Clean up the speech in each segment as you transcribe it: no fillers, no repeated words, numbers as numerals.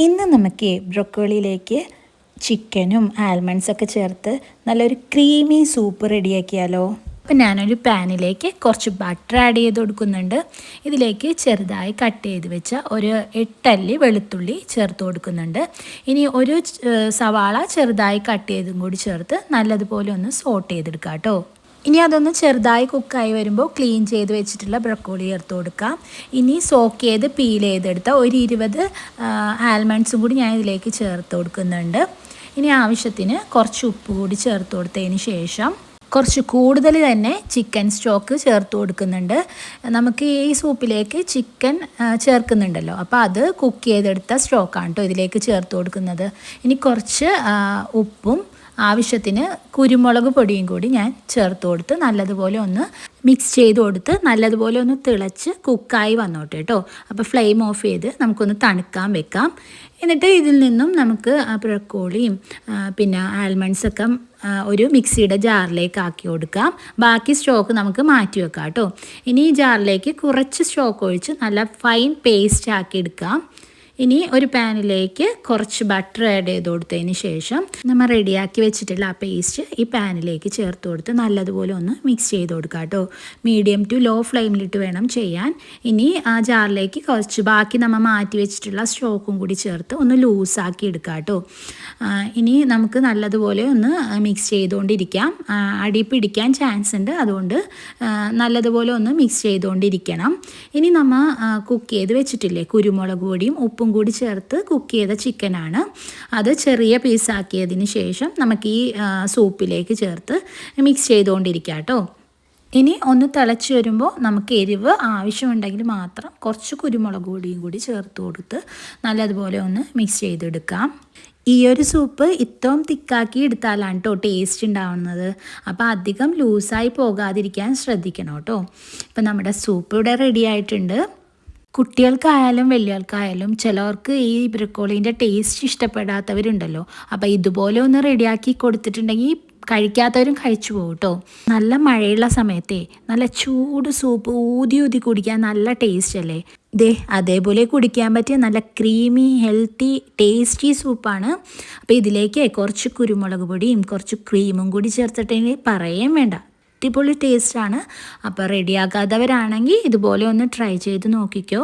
ഇന്ന് നമുക്ക് ബ്രൊക്കോളിയിലേക്ക് ചിക്കനും ആൽമണ്ട്സൊക്കെ ചേർത്ത് നല്ലൊരു ക്രീമി സൂപ്പ് റെഡിയാക്കിയാലോ. അപ്പോൾ ഞാനൊരു പാനിലേക്ക് കുറച്ച് ബട്ടർ ആഡ് ചെയ്ത് കൊടുക്കുന്നുണ്ട്. ഇതിലേക്ക് ചെറുതായി കട്ട് ചെയ്ത് വെച്ച ഒരു 8 അല്ലി വെളുത്തുള്ളി ചേർത്ത് കൊടുക്കുന്നുണ്ട്. ഇനി ഒരു സവാള ചെറുതായി കട്ട് ചെയ്തും കൂടി ചേർത്ത് നല്ലതുപോലെ ഒന്ന് സോട്ട് ചെയ്തെടുക്കാം കേട്ടോ. ഇനി അതൊന്ന് ചെറുതായി കുക്കായി വരുമ്പോൾ ക്ലീൻ ചെയ്ത് വെച്ചിട്ടുള്ള ബ്രൊക്കോളി ചേർത്ത് കൊടുക്കാം. ഇനി സോക്ക് ചെയ്ത് പീൽ ചെയ്തെടുത്ത ഒരു 20 ആൽമണ്ട്സും കൂടി ഞാൻ ഇതിലേക്ക് ചേർത്ത് കൊടുക്കുന്നുണ്ട്. ഇനി ആവശ്യത്തിന് കുറച്ച് ഉപ്പ് കൂടി ചേർത്ത് കൊടുത്തതിന് ശേഷം കുറച്ച് കൂടുതൽ തന്നെ ചിക്കൻ സ്റ്റോക്ക് ചേർത്ത് കൊടുക്കുന്നുണ്ട്. നമുക്ക് ഈ സൂപ്പിലേക്ക് ചിക്കൻ ചേർക്കുന്നുണ്ടല്ലോ, അപ്പോൾ അത് കുക്ക് ചെയ്തെടുത്ത സ്റ്റോക്കാണ് കേട്ടോ ഇതിലേക്ക് ചേർത്ത് കൊടുക്കുന്നത്. ഇനി കുറച്ച് ഉപ്പും ആവശ്യത്തിന് കുരുമുളക് പൊടിയും കൂടി ഞാൻ ചേർത്ത് കൊടുത്ത് നല്ലതുപോലെ ഒന്ന് മിക്സ് ചെയ്ത് കൊടുത്ത് നല്ലതുപോലെ ഒന്ന് തിളച്ച് കുക്കായി വന്നോട്ടെ കേട്ടോ. അപ്പോൾ ഫ്ലെയിം ഓഫ് ചെയ്ത് നമുക്കൊന്ന് തണുക്കാൻ വെക്കാം. എന്നിട്ട് ഇതിൽ നിന്നും നമുക്ക് ബ്രൊക്കോളിയും പിന്നെ ആൽമണ്ട്സൊക്കെ ഒരു മിക്സിയുടെ ജാറിലേക്ക് ആക്കി കൊടുക്കാം. ബാക്കി സ്റ്റോക്ക് നമുക്ക് മാറ്റി വെക്കാം കേട്ടോ. ഇനി ഈ ജാറിലേക്ക് കുറച്ച് സ്റ്റോക്ക് ഒഴിച്ച് നല്ല ഫൈൻ പേസ്റ്റ് ആക്കി എടുക്കാം. ഇനി ഒരു പാനിലേക്ക് കുറച്ച് ബട്ടർ ആഡ് ചെയ്ത് കൊടുത്തതിന് ശേഷം നമ്മൾ റെഡിയാക്കി വെച്ചിട്ടുള്ള ആ പേസ്റ്റ് ഈ പാനിലേക്ക് ചേർത്ത് കൊടുത്ത് നല്ലതുപോലെ ഒന്ന് മിക്സ് ചെയ്ത് കൊടുക്കുക കേട്ടോ. മീഡിയം ടു ലോ ഫ്ലെയിമിലിട്ട് വേണം ചെയ്യാൻ. ഇനി ആ ജാറിലേക്ക് കുറച്ച് ബാക്കി നമ്മൾ മാറ്റി വെച്ചിട്ടുള്ള സ്റ്റോക്കും കൂടി ചേർത്ത് ഒന്ന് ലൂസാക്കി എടുക്കുക കേട്ടോ. ഇനി നമുക്ക് നല്ലതുപോലെ ഒന്ന് മിക്സ് ചെയ്തുകൊണ്ടിരിക്കാം. അടി പിടിക്കാൻ ചാൻസ് ഉണ്ട്, അതുകൊണ്ട് നല്ലതുപോലെ ഒന്ന് മിക്സ് ചെയ്തുകൊണ്ടിരിക്കണം. ഇനി നമ്മൾ കുക്ക് ചെയ്ത് വെച്ചിട്ടില്ലേ കുരുമുളക് പൊടിയും ഉപ്പും കൂടി ചേർത്ത് കുക്ക് ചെയ്ത ചിക്കനാണ്. അത് ചെറിയ പീസാക്കിയതിന് ശേഷം നമുക്ക് ഈ സൂപ്പിലേക്ക് ചേർത്ത് മിക്സ് ചെയ്തുകൊണ്ടിരിക്കാം കേട്ടോ. ഇനി ഒന്ന് തിളച്ച് വരുമ്പോൾ നമുക്ക് എരിവ് ആവശ്യമുണ്ടെങ്കിൽ മാത്രം കുറച്ച് കുരുമുളക് പൊടിയും കൂടി ചേർത്ത് കൊടുത്ത് നല്ലതുപോലെ ഒന്ന് മിക്സ് ചെയ്തെടുക്കാം. ഈ ഒരു സൂപ്പ് ഇത്രയും തിക്കാക്കി എടുത്താലാണ് കേട്ടോ ടേസ്റ്റ് ഉണ്ടാവുന്നത്. അപ്പോൾ അധികം ലൂസായി പോകാതിരിക്കാൻ ശ്രദ്ധിക്കണം കേട്ടോ. ഇപ്പം നമ്മുടെ സൂപ്പ് ഇവിടെ റെഡി ആയിട്ടുണ്ട്. കുട്ടികൾക്കായാലും വലിയവർക്കായാലും ചിലവർക്ക് ഈ ബ്രൊക്കോളീൻ്റെ ടേസ്റ്റ് ഇഷ്ടപ്പെടാത്തവരുണ്ടല്ലോ. അപ്പോൾ ഇതുപോലെ ഒന്ന് റെഡിയാക്കി കൊടുത്തിട്ടുണ്ടെങ്കിൽ കഴിക്കാത്തവരും കഴിച്ചു പോകും കേട്ടോ. നല്ല മഴയുള്ള സമയത്തെ നല്ല ചൂട് സൂപ്പ് ഊതി ഊതി കുടിക്കാൻ നല്ല ടേസ്റ്റ് അല്ലേ. അതേപോലെ കുടിക്കാൻ പറ്റിയ നല്ല ക്രീമി ഹെൽത്തി ടേസ്റ്റി സൂപ്പാണ്. അപ്പോൾ ഇതിലേക്ക് കുറച്ച് കുരുമുളക് പൊടിയും കുറച്ച് ക്രീമും കൂടി ചേർത്തിട്ടെങ്കിൽ പറയാൻ വേണ്ട, അടിപൊളി ടേസ്റ്റാണ്. അപ്പോൾ റെഡിയാക്കാത്തവരാണെങ്കിൽ ഇതുപോലെ ഒന്ന് ട്രൈ ചെയ്ത് നോക്കിക്കോ.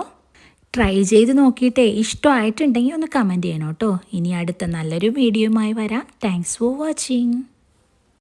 ട്രൈ ചെയ്ത് നോക്കിയിട്ടേ ഇഷ്ടമായിട്ടുണ്ടെങ്കിൽ ഒന്ന് കമൻറ്റ് ചെയ്യണം കേട്ടോ. ഇനി അടുത്ത നല്ലൊരു വീഡിയോയുമായി വരാം. Thanks for watching.